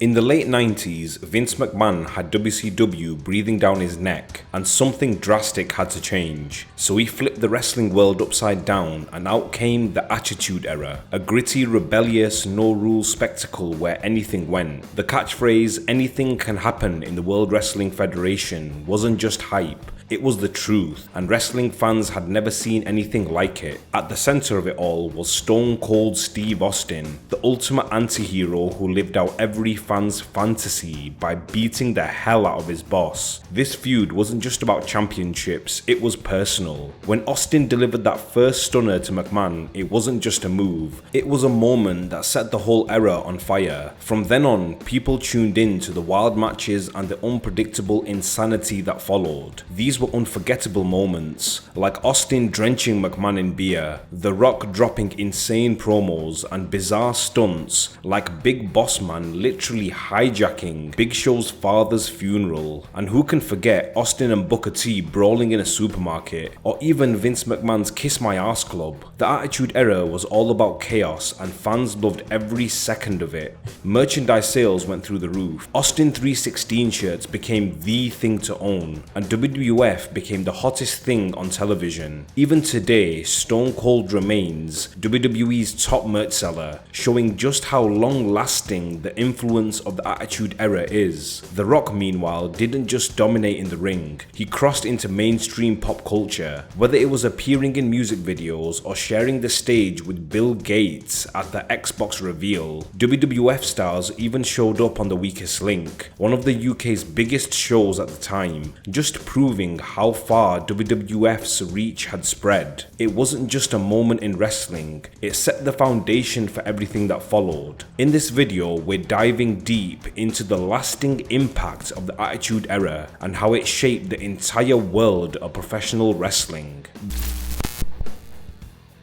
In the late 90s, Vince McMahon had WCW breathing down his neck, and something drastic had to change. So he flipped the wrestling world upside down, and out came the Attitude Era, a gritty, rebellious, no-rules spectacle where anything went. The catchphrase, "anything can happen in the World Wrestling Federation," wasn't just hype. It was the truth, and wrestling fans had never seen anything like it. At the center of it all was Stone Cold Steve Austin, the ultimate anti-hero who lived out every fan's fantasy by beating the hell out of his boss. This feud wasn't just about championships, it was personal. When Austin delivered that first stunner to McMahon, it wasn't just a move, it was a moment that set the whole era on fire. From then on, people tuned in to the wild matches and the unpredictable insanity that followed. These were unforgettable moments, like Austin drenching McMahon in beer, The Rock dropping insane promos, and bizarre stunts like Big Boss Man literally hijacking Big Show's father's funeral. And who can forget Austin and Booker T brawling in a supermarket, or even Vince McMahon's Kiss My Ass Club. The Attitude Era was all about chaos, and fans loved every second of it. Merchandise sales went through the roof. Austin 316 shirts became the thing to own, and WWF became the hottest thing on television. Even today, Stone Cold remains WWE's top merch seller, showing just how long-lasting the influence of the Attitude Era is. The Rock, meanwhile, didn't just dominate in the ring, he crossed into mainstream pop culture, whether it was appearing in music videos or sharing the stage with Bill Gates at the Xbox reveal. WWF stars even showed up on The Weakest Link, one of the UK's biggest shows at the time, just proving how far WWF's reach had spread. It wasn't just a moment in wrestling, it set the foundation for everything that followed. In this video, we're diving deep into the lasting impact of the Attitude Era and how it shaped the entire world of professional wrestling.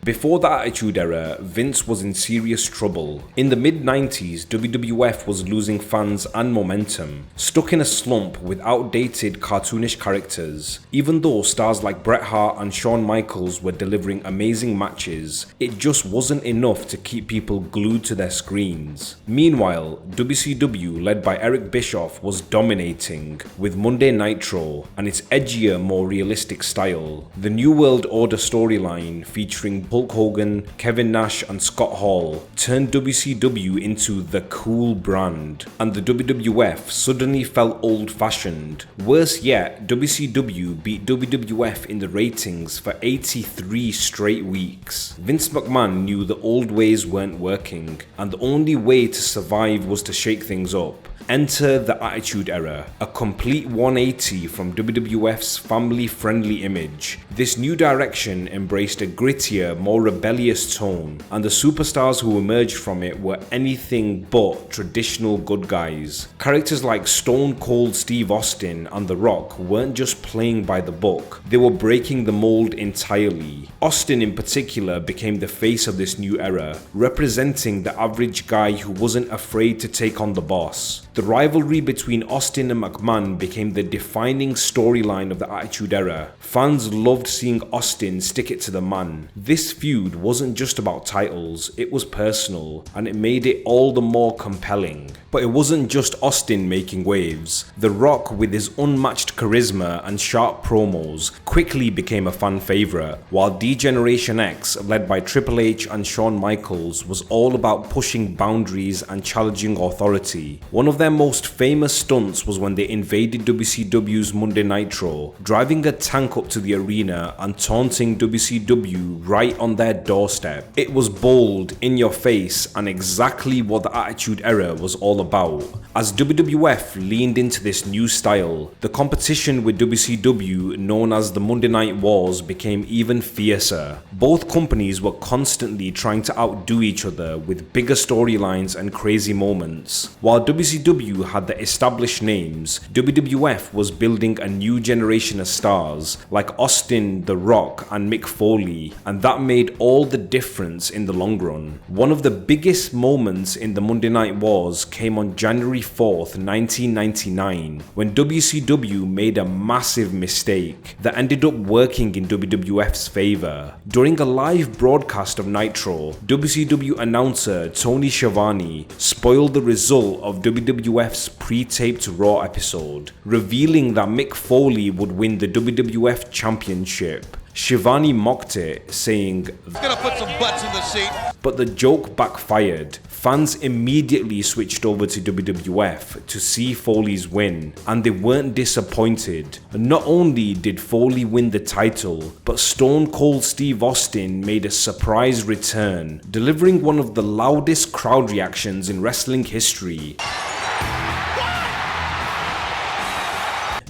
Before the Attitude Era, Vince was in serious trouble. In the mid-90s, WWF was losing fans and momentum, stuck in a slump with outdated cartoonish characters. Even though stars like Bret Hart and Shawn Michaels were delivering amazing matches, it just wasn't enough to keep people glued to their screens. Meanwhile, WCW, led by Eric Bischoff, was dominating with Monday Nitro and its edgier, more realistic style. The New World Order storyline, featuring Hulk Hogan, Kevin Nash and Scott Hall, turned WCW into the cool brand, and the WWF suddenly felt old-fashioned. Worse yet, WCW beat WWF in the ratings for 83 straight weeks. Vince McMahon knew the old ways weren't working, and the only way to survive was to shake things up. Enter the Attitude Era, a complete 180 from WWF's family-friendly image. This new direction embraced a grittier, more rebellious tone, and the superstars who emerged from it were anything but traditional good guys. Characters like Stone Cold Steve Austin and The Rock weren't just playing by the book, they were breaking the mold entirely. Austin in particular became the face of this new era, representing the average guy who wasn't afraid to take on the boss. The rivalry between Austin and McMahon became the defining storyline of the Attitude Era. Fans loved seeing Austin stick it to the man. This feud wasn't just about titles, it was personal, and it made it all the more compelling. But it wasn't just Austin making waves. The Rock, with his unmatched charisma and sharp promos, quickly became a fan favorite, while D-Generation X, led by Triple H and Shawn Michaels, was all about pushing boundaries and challenging authority. One of their most famous stunts was when they invaded WCW's Monday Nitro, driving a tank up to the arena and taunting WCW right on their doorstep. It was bold, in your face, and exactly what the Attitude Era was all about. As WWF leaned into this new style, the competition with WCW, known as the Monday Night Wars, became even fiercer. Both companies were constantly trying to outdo each other with bigger storylines and crazy moments. While WCW had the established names, WWF was building a new generation of stars like Austin, The Rock and Mick Foley, and that made all the difference in the long run. One of the biggest moments in the Monday Night Wars came on January 4th, 1999, when WCW made a massive mistake that ended up working in WWF's favor. During a live broadcast of Nitro, WCW announcer Tony Schiavone spoiled the result of WWE WWF's pre-taped Raw episode, revealing that Mick Foley would win the WWF Championship. Shivani mocked it, saying, "Gonna put some butts in the seat." But the joke backfired. Fans immediately switched over to WWF to see Foley's win, and they weren't disappointed. Not only did Foley win the title, but Stone Cold Steve Austin made a surprise return, delivering one of the loudest crowd reactions in wrestling history.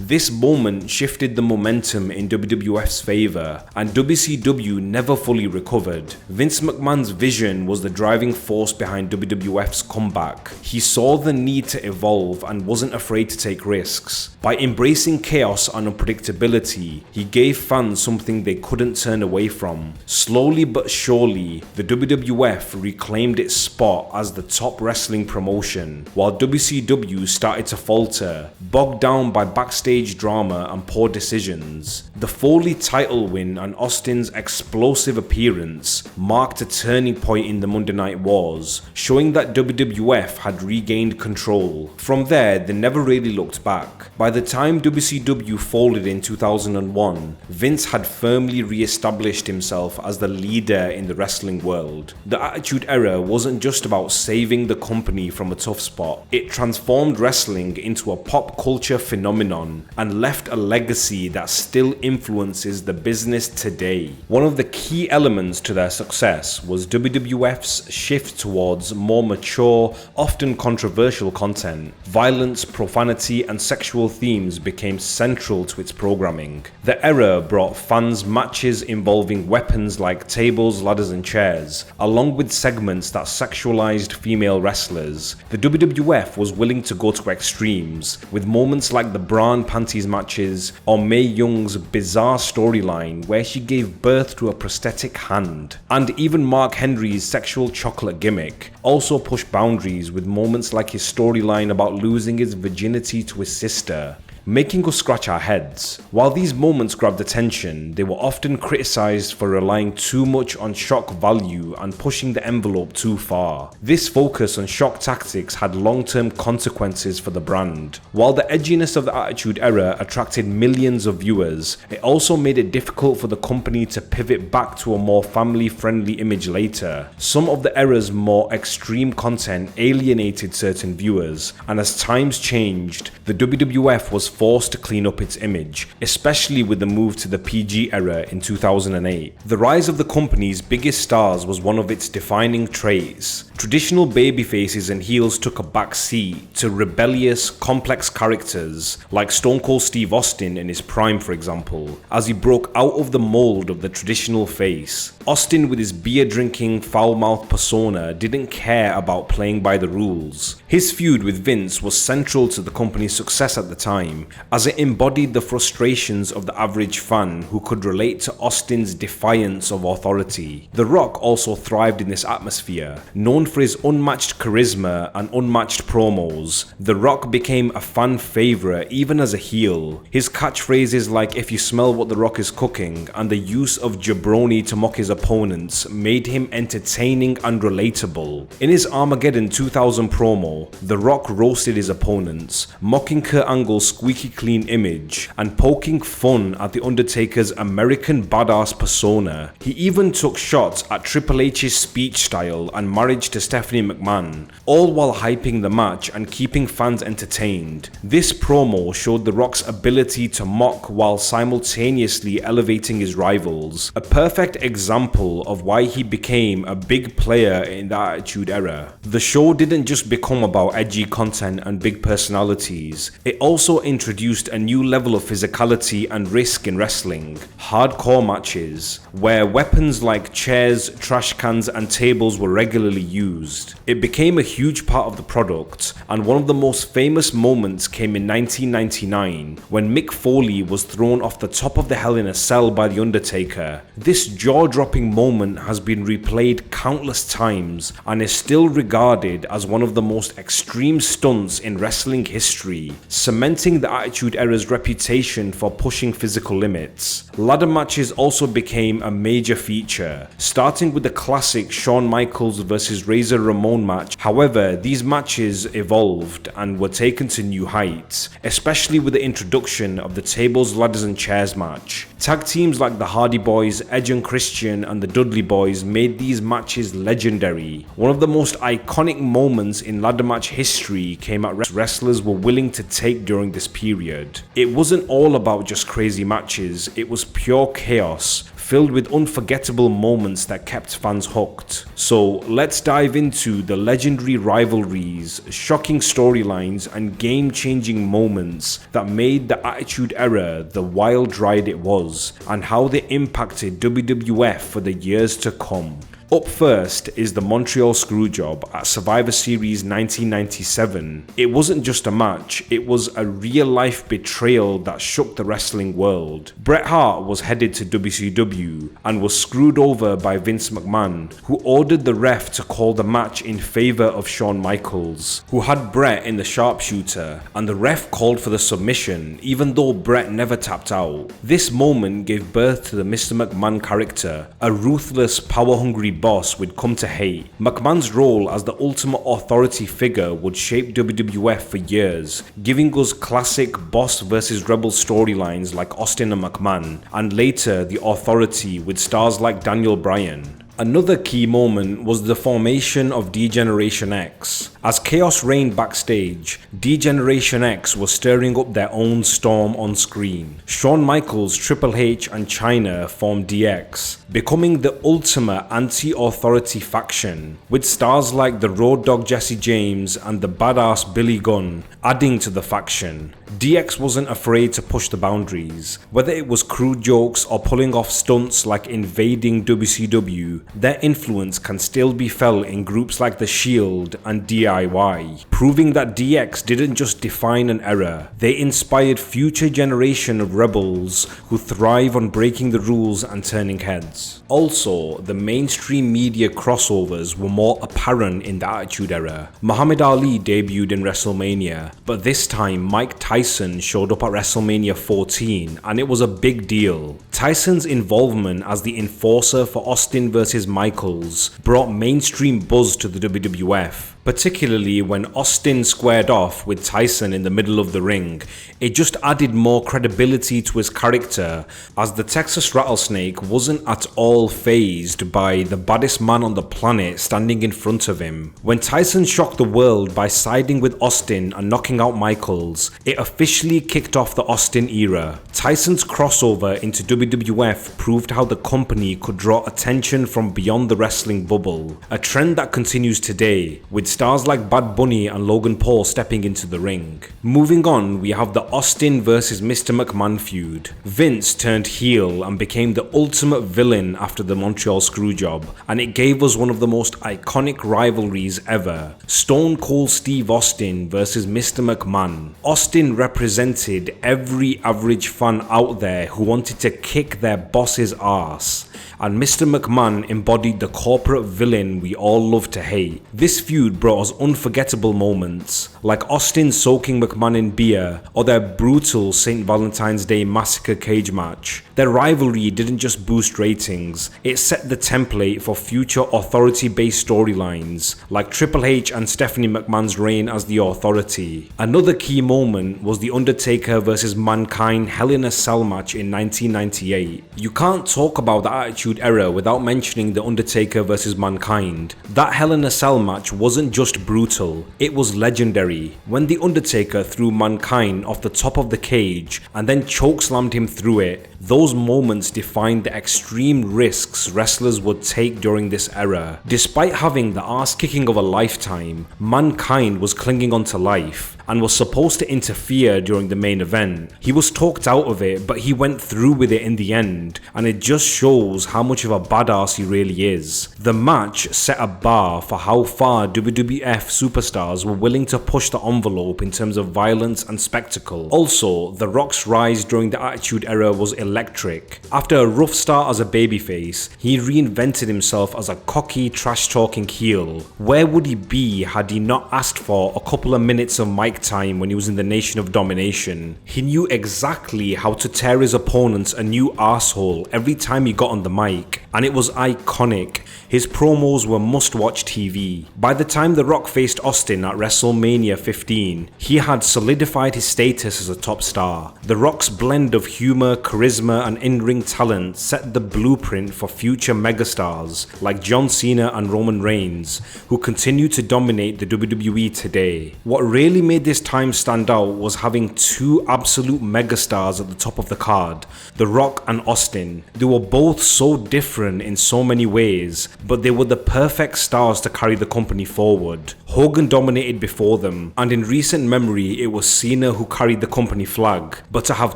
This moment shifted the momentum in WWF's favor, and WCW never fully recovered. Vince McMahon's vision was the driving force behind WWF's comeback. He saw the need to evolve and wasn't afraid to take risks. By embracing chaos and unpredictability, he gave fans something they couldn't turn away from. Slowly but surely, the WWF reclaimed its spot as the top wrestling promotion, while WCW started to falter, bogged down by backstage drama and poor decisions. The Foley title win and Austin's explosive appearance marked a turning point in the Monday Night Wars, showing that WWF had regained control. From there, they never really looked back. By the time WCW folded in 2001, Vince had firmly re-established himself as the leader in the wrestling world. The Attitude Era wasn't just about saving the company from a tough spot. It transformed wrestling into a pop culture phenomenon and left a legacy that still influences the business today. One of the key elements to their success was WWF's shift towards more mature, often controversial content. Violence, profanity, and sexual themes became central to its programming. The era brought fans matches involving weapons like tables, ladders, and chairs, along with segments that sexualized female wrestlers. The WWF was willing to go to extremes, with moments like the Braun Panties matches or Mae Young's bizarre storyline where she gave birth to a prosthetic hand. And even Mark Henry's sexual chocolate gimmick also pushed boundaries, with moments like his storyline about losing his virginity to his sister, making us scratch our heads. While these moments grabbed attention, they were often criticized for relying too much on shock value and pushing the envelope too far. This focus on shock tactics had long-term consequences for the brand. While the edginess of the Attitude Era attracted millions of viewers, it also made it difficult for the company to pivot back to a more family-friendly image later. Some of the era's more extreme content alienated certain viewers, and as times changed, the WWF was forced to clean up its image, especially with the move to the PG era in 2008. The rise of the company's biggest stars was one of its defining traits. Traditional babyfaces and heels took a back seat to rebellious, complex characters like Stone Cold Steve Austin in his prime, for example, as he broke out of the mold of the traditional face. Austin, with his beer-drinking, foul-mouthed persona, didn't care about playing by the rules. His feud with Vince was central to the company's success at the time, as it embodied the frustrations of the average fan who could relate to Austin's defiance of authority. The Rock also thrived in this atmosphere. Known for his unmatched charisma and unmatched promos, The Rock became a fan favorite even as a heel. His catchphrases like "if you smell what The Rock is cooking" and the use of jabroni to mock his opponents made him entertaining and relatable. In his Armageddon 2000 promo, The Rock roasted his opponents, mocking Kurt Angle's squeaky clean image and poking fun at The Undertaker's American badass persona. He even took shots at Triple H's speech style and marriage to Stephanie McMahon, all while hyping the match and keeping fans entertained. This promo showed The Rock's ability to mock while simultaneously elevating his rivals, a perfect example of why he became a big player in the Attitude Era. The show didn't just become about edgy content and big personalities, it also introduced a new level of physicality and risk in wrestling. Hardcore matches, where weapons like chairs, trash cans, and tables were regularly used. It became a huge part of the product, and one of the most famous moments came in 1999 when Mick Foley was thrown off the top of the Hell in a Cell by The Undertaker. This jaw-dropping moment has been replayed countless times and is still regarded as one of the most extreme stunts in wrestling history, cementing the the Attitude Era's reputation for pushing physical limits. Ladder matches also became a major feature, starting with the classic Shawn Michaels vs Razor Ramon match. However, these matches evolved and were taken to new heights, especially with the introduction of the tables, ladders and chairs match. Tag teams like the Hardy Boys, Edge and Christian and the Dudley Boys made these matches legendary. One of the most iconic moments in ladder match history came at wrestlers were willing to take during this period. It wasn't all about just crazy matches, it was pure chaos, filled with unforgettable moments that kept fans hooked. So let's dive into the legendary rivalries, shocking storylines and game-changing moments that made the Attitude Era the wild ride it was, and how they impacted WWF for the years to come. Up first is the Montreal Screwjob at Survivor Series 1997. It wasn't just a match, it was a real-life betrayal that shook the wrestling world. Bret Hart was headed to WCW and was screwed over by Vince McMahon, who ordered the ref to call the match in favor of Shawn Michaels, who had Bret in the sharpshooter, and the ref called for the submission even though Bret never tapped out. This moment gave birth to the Mr. McMahon character, a ruthless, power-hungry boss we'd come to hate. McMahon's role as the ultimate authority figure would shape WWF for years, giving us classic boss versus rebel storylines like Austin and McMahon, and later the Authority with stars like Daniel Bryan. Another key moment was the formation of D-Generation X. As chaos reigned backstage, D-Generation X was stirring up their own storm on screen. Shawn Michaels, Triple H and Chyna formed DX, becoming the ultimate anti-authority faction, with stars like the Road Dogg Jesse James and the badass Billy Gunn adding to the faction. DX wasn't afraid to push the boundaries. Whether it was crude jokes or pulling off stunts like invading WCW, their influence can still be felt in groups like The Shield and DIY, proving that DX didn't just define an era, they inspired future generation of rebels who thrive on breaking the rules and turning heads. Also, the mainstream media crossovers were more apparent in the Attitude Era. Muhammad Ali debuted in WrestleMania, but this time Mike Tyson showed up at WrestleMania 14 and it was a big deal. Tyson's involvement as the enforcer for Austin vs Michaels brought mainstream buzz to the WWF, particularly when Austin squared off with Tyson in the middle of the ring. It just added more credibility to his character, as the Texas Rattlesnake wasn't at all fazed by the baddest man on the planet standing in front of him. When Tyson shocked the world by siding with Austin and knocking out Michaels, it officially kicked off the Austin era. Tyson's crossover into WWF proved how the company could draw attention from beyond the wrestling bubble, a trend that continues today, with stars like Bad Bunny and Logan Paul stepping into the ring. Moving on, we have the Austin vs Mr. McMahon feud. Vince turned heel and became the ultimate villain after the Montreal Screwjob, and it gave us one of the most iconic rivalries ever. Stone Cold Steve Austin vs Mr. McMahon. Austin represented every average fan out there who wanted to kick their boss's ass, and Mr. McMahon embodied the corporate villain we all love to hate. This feud brought us unforgettable moments, like Austin soaking McMahon in beer, or their brutal St. Valentine's Day Massacre cage match. Their rivalry didn't just boost ratings, it set the template for future authority-based storylines, like Triple H and Stephanie McMahon's reign as the Authority. Another key moment was the Undertaker vs Mankind Hell in a Cell match in 1998. You can't talk about the Attitude Era without mentioning the Undertaker vs Mankind. That Hell in a Cell match wasn't just brutal, it was legendary. When the Undertaker threw Mankind off the top of the cage and then chokeslammed him through it, those moments defined the extreme risks wrestlers would take during this era. Despite having the ass kicking of a lifetime, Mankind was clinging on to life and was supposed to interfere during the main event. He was talked out of it, but he went through with it in the end, and it just shows how how much of a badass he really is. The match set a bar for how far WWF superstars were willing to push the envelope in terms of violence and spectacle. Also, The Rock's rise during the Attitude Era was electric. After a rough start as a babyface, he reinvented himself as a cocky, trash-talking heel. Where would he be had he not asked for a couple of minutes of mic time when he was in the Nation of Domination? He knew exactly how to tear his opponents a new arsehole every time he got on the mic, and it was iconic. His promos were must-watch TV. By the time The Rock faced Austin at WrestleMania 15, he had solidified his status as a top star. The Rock's blend of humor, charisma, and in-ring talent set the blueprint for future megastars like John Cena and Roman Reigns, who continue to dominate the WWE today. What really made this time stand out was having two absolute megastars at the top of the card, The Rock and Austin. They were both so different in so many ways, but they were the perfect stars to carry the company forward. Hogan dominated before them, and in recent memory it was Cena who carried the company flag, but to have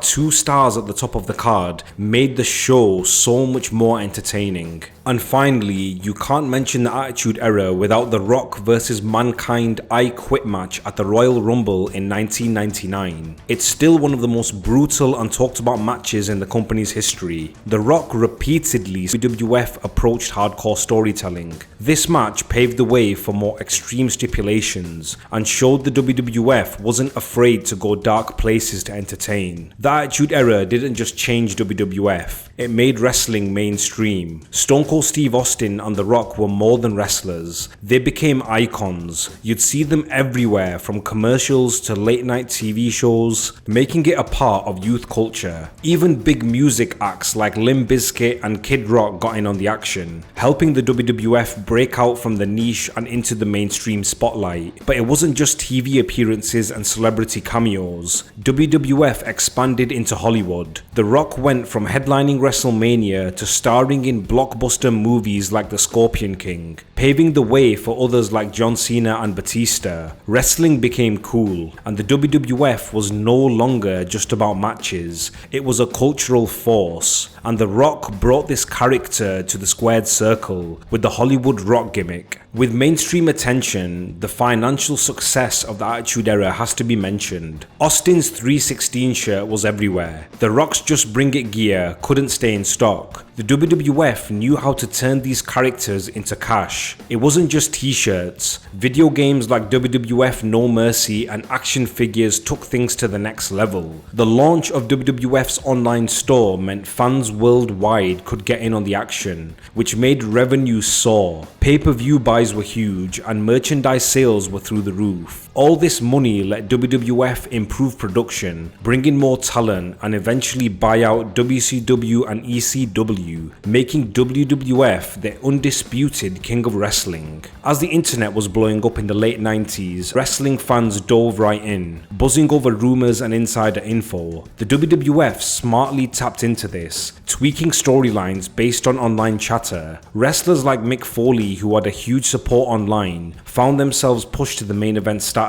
two stars at the top of the card made the show so much more entertaining. And finally, you can't mention the Attitude Era without The Rock vs Mankind I Quit match at the Royal Rumble in 1999. It's still one of the most brutal and talked about matches in the company's history. The Rock repeatedly WWF approached hardcore storytelling. This match paved the way for more extreme stipulations and showed the WWF wasn't afraid to go dark places to entertain. The Attitude Era didn't just change WWF, it made wrestling mainstream. Stone Cold Steve Austin and The Rock were more than wrestlers, they became icons. You'd see them everywhere, from commercials to late night TV shows, making it a part of youth culture. Even big music acts like Limp Bizkit and Kid Rock got in on the action, helping the WWF break out from the niche and into the mainstream spotlight. But it wasn't just TV appearances and celebrity cameos. WWF expanded into Hollywood. The Rock went from headlining WrestleMania to starring in blockbuster movies like The Scorpion King, paving the way for others like John Cena and Batista. Wrestling became cool, and the WWF was no longer just about matches, it was a cultural force. And The Rock brought this character to the squared circle with the Hollywood Rock gimmick. With mainstream attention, the financial success of the Attitude Era has to be mentioned. Austin's 316 shirt was everywhere. The Rock's Just Bring It gear couldn't stay in stock. The WWF knew how to turn these characters into cash. It wasn't just t-shirts. Video games like WWF No Mercy and action figures took things to the next level. The launch of WWF's online store meant fans worldwide could get in on the action, which made revenue soar. Pay-per-view buys were huge and merchandise sales were through the roof. All this money let WWF improve production, bring in more talent, and eventually buy out WCW and ECW, making WWF the undisputed king of wrestling. As the internet was blowing up in the late 90s, wrestling fans dove right in, buzzing over rumors and insider info. The WWF smartly tapped into this, tweaking storylines based on online chatter. Wrestlers like Mick Foley, who had a huge support online, found themselves pushed to the main event status.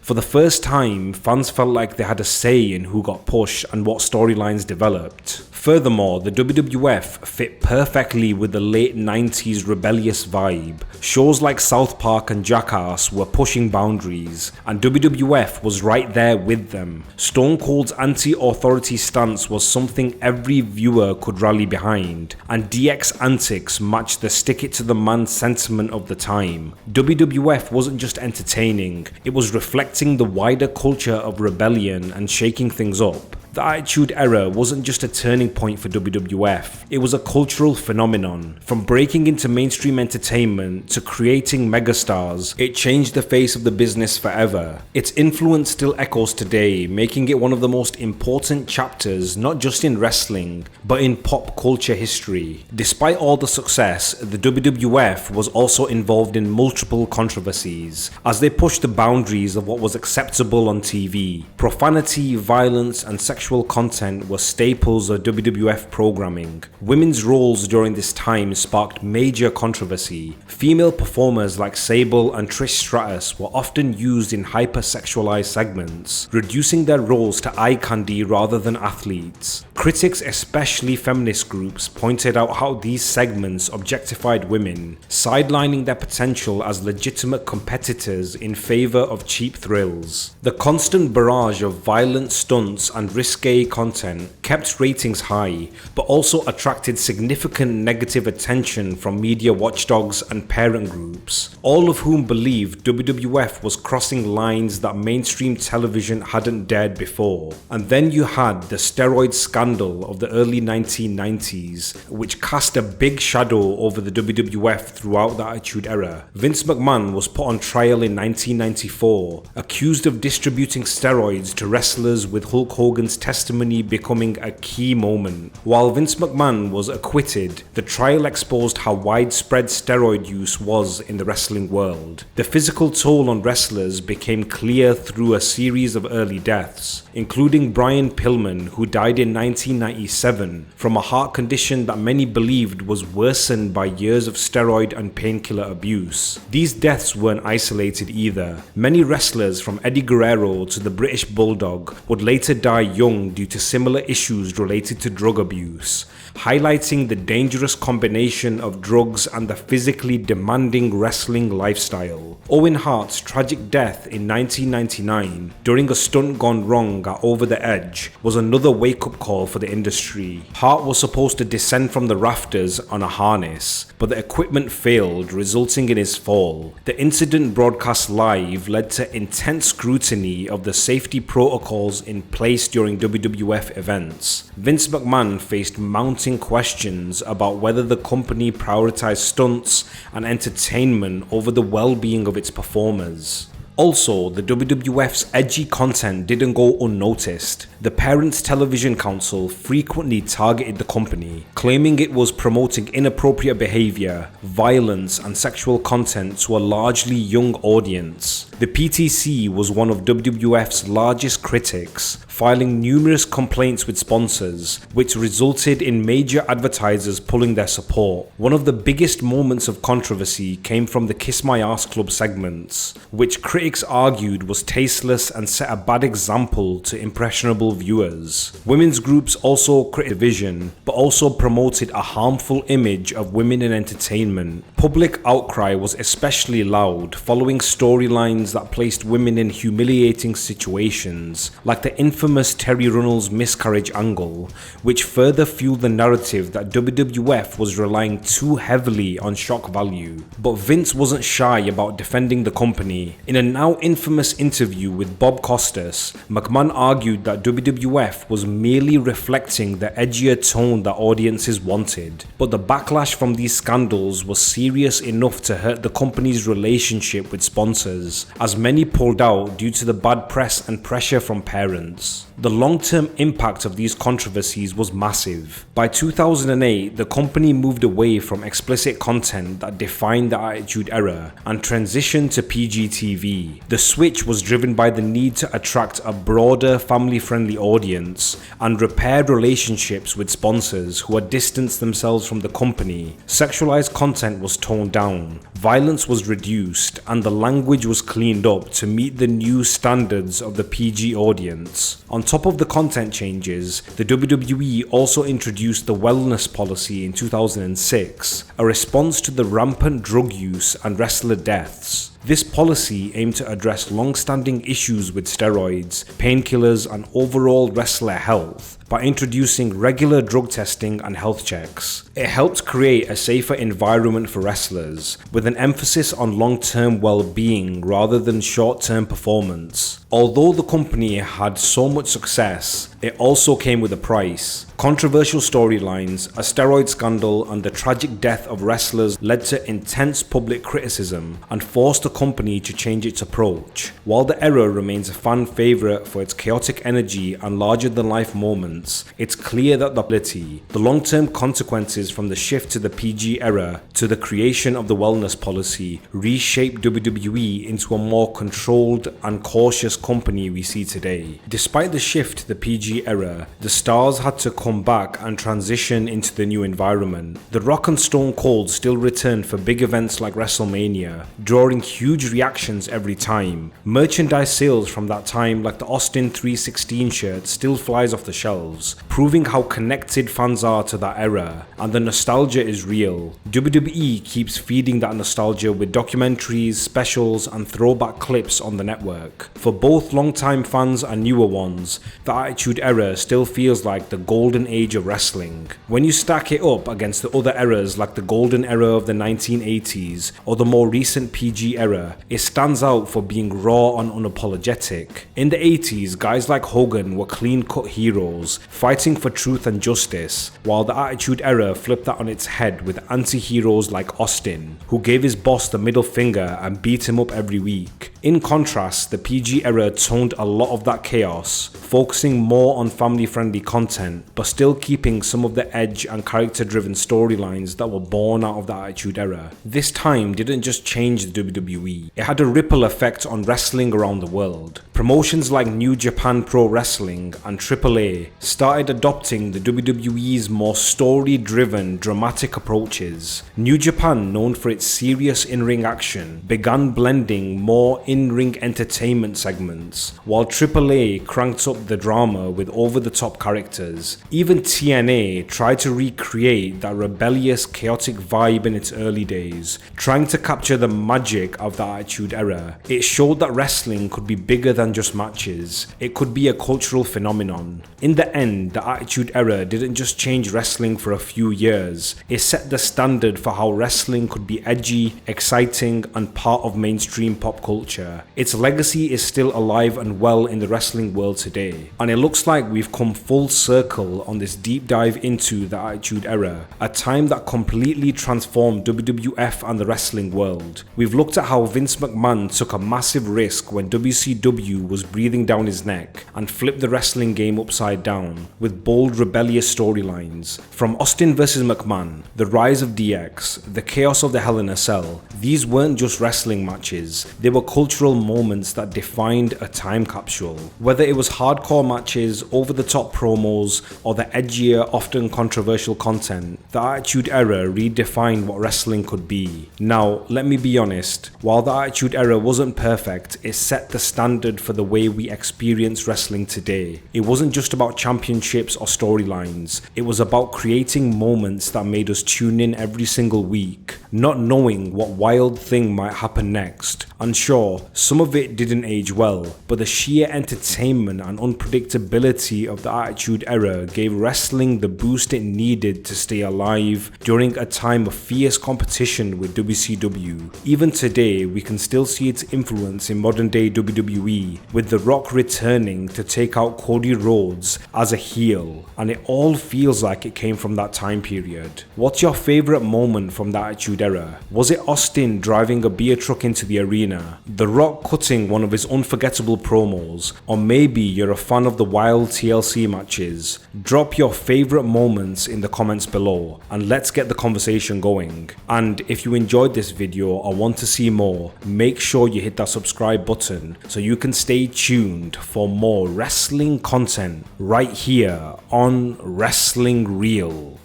For the first time, fans felt like they had a say in who got pushed and what storylines developed. Furthermore, the WWF fit perfectly with the late 90s rebellious vibe. Shows like South Park and Jackass were pushing boundaries, and WWF was right there with them. Stone Cold's anti-authority stance was something every viewer could rally behind, and DX antics matched the stick-it-to-the-man sentiment of the time. WWF wasn't just entertaining, it was reflecting the wider culture of rebellion and shaking things up. The Attitude Era wasn't just a turning point for WWF, it was a cultural phenomenon. From breaking into mainstream entertainment to creating megastars, it changed the face of the business forever. Its influence still echoes today, making it one of the most important chapters not just in wrestling, but in pop culture history. Despite all the success, the WWF was also involved in multiple controversies, as they pushed the boundaries of what was acceptable on TV. Profanity, violence, and sexual content were staples of WWF programming. Women's roles during this time sparked major controversy. Female performers like Sable and Trish Stratus were often used in hypersexualized segments, reducing their roles to eye candy rather than athletes. Critics, especially feminist groups, pointed out how these segments objectified women, sidelining their potential as legitimate competitors in favor of cheap thrills. The constant barrage of violent stunts and risque content kept ratings high, but also attracted significant negative attention from media watchdogs and parent groups, all of whom believed WWF was crossing lines that mainstream television hadn't dared before. And then you had the steroid scandal of the early 1990s, which cast a big shadow over the WWF throughout the Attitude Era. Vince McMahon was put on trial in 1994, accused of distributing steroids to wrestlers, with Hulk Hogan's testimony becoming a key moment. While Vince McMahon was acquitted, the trial exposed how widespread steroid use was in the wrestling world. The physical toll on wrestlers became clear through a series of early deaths, including Brian Pillman, who died in 1997 from a heart condition that many believed was worsened by years of steroid and painkiller abuse. These deaths weren't isolated either. Many wrestlers, from Eddie Guerrero to the British Bulldog, would later die young due to similar issues related to drug abuse, highlighting the dangerous combination of drugs and the physically demanding wrestling lifestyle. Owen Hart's tragic death in 1999 during a stunt gone wrong at Over the Edge was another wake-up call for the industry. Hart was supposed to descend from the rafters on a harness, but the equipment failed, resulting in his fall. The incident, broadcast live, led to intense scrutiny of the safety protocols in place during WWF events. Vince McMahon faced mounting questions about whether the company prioritized stunts and entertainment over the well-being of its performers. Also, the WWF's edgy content didn't go unnoticed. The Parents Television Council frequently targeted the company, claiming it was promoting inappropriate behavior, violence, and sexual content to a largely young audience. The PTC was one of WWF's largest critics, filing numerous complaints with sponsors, which resulted in major advertisers pulling their support. One of the biggest moments of controversy came from the Kiss My Ass Club segments, which critics argued was tasteless and set a bad example to impressionable viewers. Women's groups also critiqued division, but also promoted a harmful image of women in entertainment. Public outcry was especially loud following storylines that placed women in humiliating situations, like the infamous Terry Runnels miscarriage angle, which further fueled the narrative that WWF was relying too heavily on shock value. But Vince wasn't shy about defending the company. In a now infamous interview with Bob Costas, McMahon argued that WWF was merely reflecting the edgier tone that audiences wanted, but the backlash from these scandals was serious enough to hurt the company's relationship with sponsors, as many pulled out due to the bad press and pressure from parents. The long-term impact of these controversies was massive. By 2008, the company moved away from explicit content that defined the Attitude Era and transitioned to PG-TV. The switch was driven by the need to attract a broader, family-friendly audience and repair relationships with sponsors who had distanced themselves from the company. Sexualized content was toned down, violence was reduced, and the language was cleaned up to meet the new standards of the PG audience. On top of the content changes, the WWE also introduced the wellness policy in 2006, a response to the rampant drug use and wrestler deaths. This policy aimed to address long-standing issues with steroids, painkillers, and overall wrestler health by introducing regular drug testing and health checks. It helped create a safer environment for wrestlers, with an emphasis on long-term well-being rather than short-term performance. Although the company had so much success, it also came with a price. Controversial storylines, a steroid scandal, and the tragic death of wrestlers led to intense public criticism and forced the company to change its approach. While the era remains a fan favorite for its chaotic energy and larger-than-life moments, it's clear that the long-term consequences from the shift to the PG era to the creation of the wellness policy reshaped WWE into a more controlled and cautious company we see today. Despite the shift to the PG PG era, the stars had to come back and transition into the new environment. The Rock and Stone Cold still returned for big events like WrestleMania, drawing huge reactions every time. Merchandise sales from that time, like the Austin 316 shirt, still flies off the shelves, proving how connected fans are to that era, and the nostalgia is real. WWE keeps feeding that nostalgia with documentaries, specials, and throwback clips on the network. For both long-time fans and newer ones, the Attitude Era still feels like the golden age of wrestling. When you stack it up against the other eras like the golden era of the 1980s or the more recent PG era, it stands out for being raw and unapologetic. In the 80s, guys like Hogan were clean-cut heroes, fighting for truth and justice, while the Attitude Era flipped that on its head with anti-heroes like Austin, who gave his boss the middle finger and beat him up every week. In contrast, the PG era toned a lot of that chaos, focusing more on family-friendly content, but still keeping some of the edge and character-driven storylines that were born out of the Attitude Era. This time didn't just change the WWE, it had a ripple effect on wrestling around the world. Promotions like New Japan Pro Wrestling and AAA started adopting the WWE's more story-driven, dramatic approaches. New Japan, known for its serious in-ring action, began blending more in-ring entertainment segments, while AAA cranked up the drama with over-the-top characters. Even TNA tried to recreate that rebellious, chaotic vibe in its early days, trying to capture the magic of the Attitude Era. It showed that wrestling could be bigger than just matches. It could be a cultural phenomenon. In the end, the Attitude Era didn't just change wrestling for a few years, it set the standard for how wrestling could be edgy, exciting, and part of mainstream pop culture. Its legacy is still alive and well in the wrestling world today, and it looks like we've come full circle on this deep dive into the Attitude Era, a time that completely transformed WWF and the wrestling world. We've looked at how Vince McMahon took a massive risk when WCW was breathing down his neck and flipped the wrestling game upside down with bold, rebellious storylines. From Austin vs. McMahon, the rise of DX, the chaos of the Hell in a Cell, these weren't just wrestling matches, they were cultural moments that defined a time capsule. Whether it was hardcore matches, over-the-top promos, or the edgier, often controversial content, the Attitude Era redefined what wrestling could be. Now, let me be honest, while the Attitude Era wasn't perfect, it set the standard for the way we experience wrestling today. It wasn't just about championships or storylines, it was about creating moments that made us tune in every single week, not knowing what wild thing might happen next. And sure, some of it didn't age well, but the sheer entertainment and unpredictability of the Attitude Era gave wrestling the boost it needed to stay alive during a time of fierce competition with WCW. Even today, we can still see its influence in modern day WWE, with The Rock returning to take out Cody Rhodes as a heel, and it all feels like it came from that time period. What's your favourite moment from the Attitude Era? Was it Austin driving a beer truck into the arena, The Rock cutting one of his unforgettable promos, or maybe you're a fan of the wild TLC matches? Drop your favourite moments in the comments below and let's get the conversation going. And if you enjoyed this video or want to see more, make sure you hit that subscribe button so you can stay tuned for more wrestling content right here on WrestlingReel.